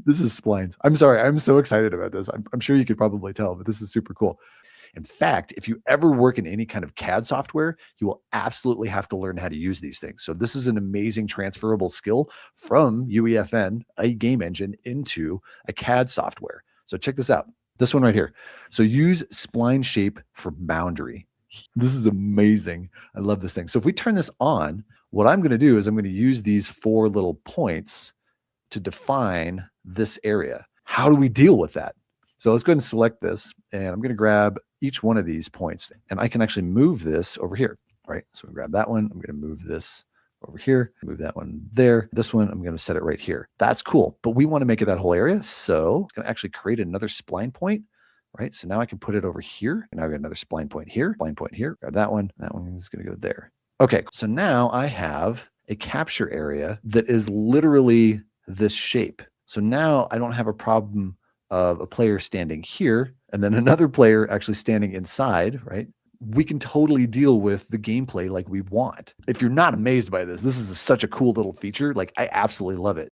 This is splines. I'm sorry. I'm so excited about this. I'm sure you could probably tell, but this is super cool. In fact, if you ever work in any kind of CAD software, you will absolutely have to learn how to use these things. So this is an amazing transferable skill from UEFN, a game engine, into a CAD software. So check this out. This one right here. So use spline shape for boundary. This is amazing. I love this thing. So if we turn this on, what I'm going to do is I'm going to use these 4 little points to define this area. How do we deal with that? So let's go ahead and select this, and I'm going to grab each one of these points, and I can actually move this over here, right? So we grab that one. I'm going to move this over here, move that one there. This one, I'm going to set it right here. That's cool, but we want to make it that whole area. So it's going to actually create another spline point, right? So now I can put it over here, and I've got another spline point here, grab that one. That one is going to go there. Okay, so now I have a capture area that is literally this shape. So now I don't have a problem of a player standing here and then another player actually standing inside, right? We can totally deal with the gameplay like we want. If you're not amazed by this, this is such a cool little feature. Like, I absolutely love it.